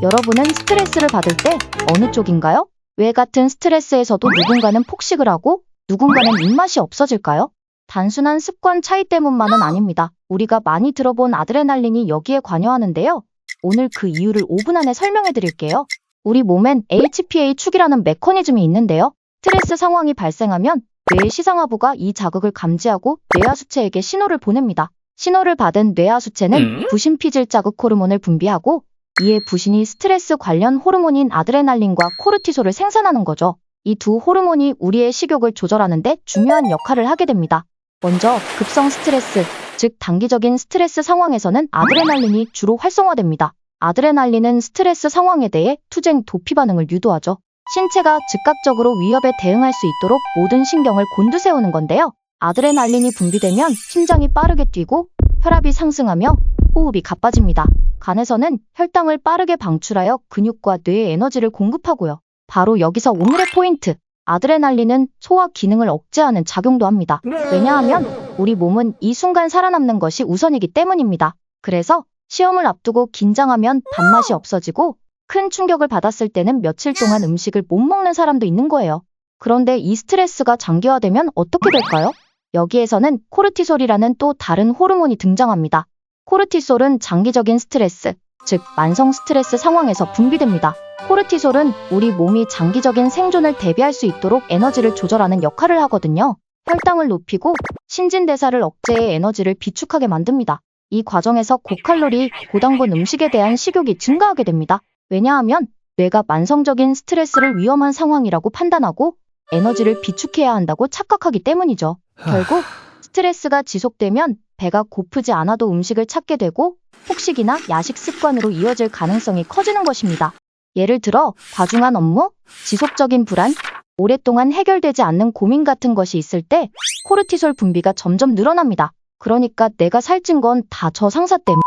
여러분은 스트레스를 받을 때 어느 쪽인가요? 왜 같은 스트레스에서도 누군가는 폭식을 하고 누군가는 입맛이 없어질까요? 단순한 습관 차이 때문만은 아닙니다. 우리가 많이 들어본 아드레날린이 여기에 관여하는데요. 오늘 그 이유를 5분 안에 설명해 드릴게요. 우리 몸엔 HPA 축이라는 메커니즘이 있는데요. 스트레스 상황이 발생하면 뇌의 시상하부가 이 자극을 감지하고 뇌하수체에게 신호를 보냅니다. 신호를 받은 뇌하수체는 부신피질 자극 호르몬을 분비하고 이에 부신이 스트레스 관련 호르몬인 아드레날린과 코르티솔을 생산하는 거죠. 이 두 호르몬이 우리의 식욕을 조절하는 데 중요한 역할을 하게 됩니다. 먼저 급성 스트레스, 즉 단기적인 스트레스 상황에서는 아드레날린이 주로 활성화됩니다. 아드레날린은 스트레스 상황에 대해 투쟁 도피 반응을 유도하죠. 신체가 즉각적으로 위협에 대응할 수 있도록 모든 신경을 곤두세우는 건데요. 아드레날린이 분비되면 심장이 빠르게 뛰고 혈압이 상승하며 호흡이 가빠집니다. 간에서는 혈당을 빠르게 방출하여 근육과 뇌에 에너지를 공급하고요. 바로 여기서 오늘의 포인트! 아드레날린은 소화 기능을 억제하는 작용도 합니다. 왜냐하면 우리 몸은 이 순간 살아남는 것이 우선이기 때문입니다. 그래서 시험을 앞두고 긴장하면 밥맛이 없어지고 큰 충격을 받았을 때는 며칠 동안 음식을 못 먹는 사람도 있는 거예요. 그런데 이 스트레스가 장기화되면 어떻게 될까요? 여기에서는 코르티솔이라는 또 다른 호르몬이 등장합니다. 코르티솔은 장기적인 스트레스, 즉 만성 스트레스 상황에서 분비됩니다. 코르티솔은 우리 몸이 장기적인 생존을 대비할 수 있도록 에너지를 조절하는 역할을 하거든요. 혈당을 높이고 신진대사를 억제해 에너지를 비축하게 만듭니다. 이 과정에서 고칼로리, 고당분 음식에 대한 식욕이 증가하게 됩니다. 왜냐하면 뇌가 만성적인 스트레스를 위험한 상황이라고 판단하고 에너지를 비축해야 한다고 착각하기 때문이죠. 결국 스트레스가 지속되면 배가 고프지 않아도 음식을 찾게 되고 폭식이나 야식 습관으로 이어질 가능성이 커지는 것입니다. 예를 들어 과중한 업무, 지속적인 불안, 오랫동안 해결되지 않는 고민 같은 것이 있을 때 코르티솔 분비가 점점 늘어납니다. 그러니까 내가 살찐 건 다 저 상사 때문에.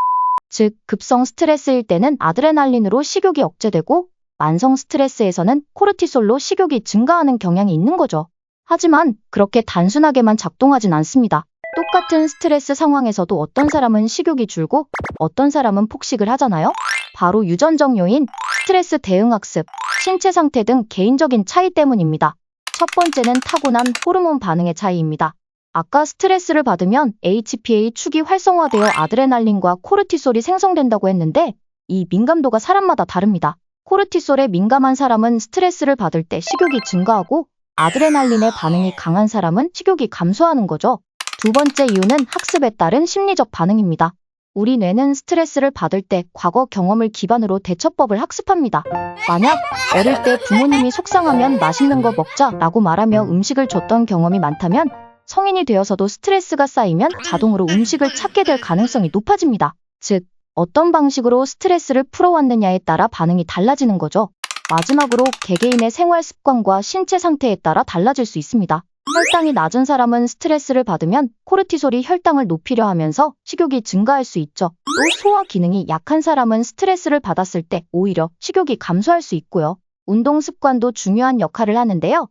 즉 급성 스트레스일 때는 아드레날린으로 식욕이 억제되고 만성 스트레스에서는 코르티솔로 식욕이 증가하는 경향이 있는 거죠. 하지만 그렇게 단순하게만 작동하진 않습니다. 똑같은 스트레스 상황에서도 어떤 사람은 식욕이 줄고 어떤 사람은 폭식을 하잖아요. 바로 유전적 요인, 스트레스 대응 학습, 신체 상태 등 개인적인 차이 때문입니다. 첫 번째는 타고난 호르몬 반응의 차이입니다. 아까 스트레스를 받으면 HPA 축이 활성화되어 아드레날린과 코르티솔이 생성된다고 했는데 이 민감도가 사람마다 다릅니다. 코르티솔에 민감한 사람은 스트레스를 받을 때 식욕이 증가하고 아드레날린의 반응이 강한 사람은 식욕이 감소하는 거죠. 두 번째 이유는 학습에 따른 심리적 반응입니다. 우리 뇌는 스트레스를 받을 때 과거 경험을 기반으로 대처법을 학습합니다. 만약 어릴 때 부모님이 속상하면 맛있는 거 먹자 라고 말하며 음식을 줬던 경험이 많다면 성인이 되어서도 스트레스가 쌓이면 자동으로 음식을 찾게 될 가능성이 높아집니다. 즉, 어떤 방식으로 스트레스를 풀어왔느냐에 따라 반응이 달라지는 거죠. 마지막으로 개개인의 생활 습관과 신체 상태에 따라 달라질 수 있습니다. 혈당이 낮은 사람은 스트레스를 받으면 코르티솔이 혈당을 높이려 하면서 식욕이 증가할 수 있죠. 또 소화 기능이 약한 사람은 스트레스를 받았을 때 오히려 식욕이 감소할 수 있고요. 운동 습관도 중요한 역할을 하는데요.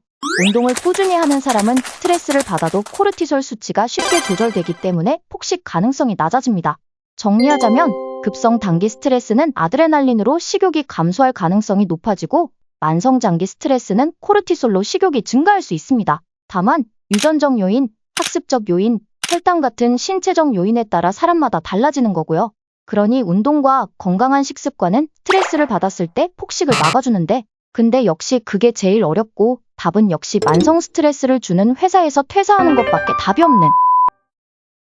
운동을 꾸준히 하는 사람은 스트레스를 받아도 코르티솔 수치가 쉽게 조절되기 때문에 폭식 가능성이 낮아집니다. 정리하자면 급성 단기 스트레스는 아드레날린으로 식욕이 감소할 가능성이 높아지고 만성 장기 스트레스는 코르티솔로 식욕이 증가할 수 있습니다. 다만 유전적 요인, 학습적 요인, 혈당 같은 신체적 요인에 따라 사람마다 달라지는 거고요. 그러니 운동과 건강한 식습관은 스트레스를 받았을 때 폭식을 막아주는데 근데 역시 그게 제일 어렵고 답은 역시 만성 스트레스를 주는 회사에서 퇴사하는 것밖에 답이 없는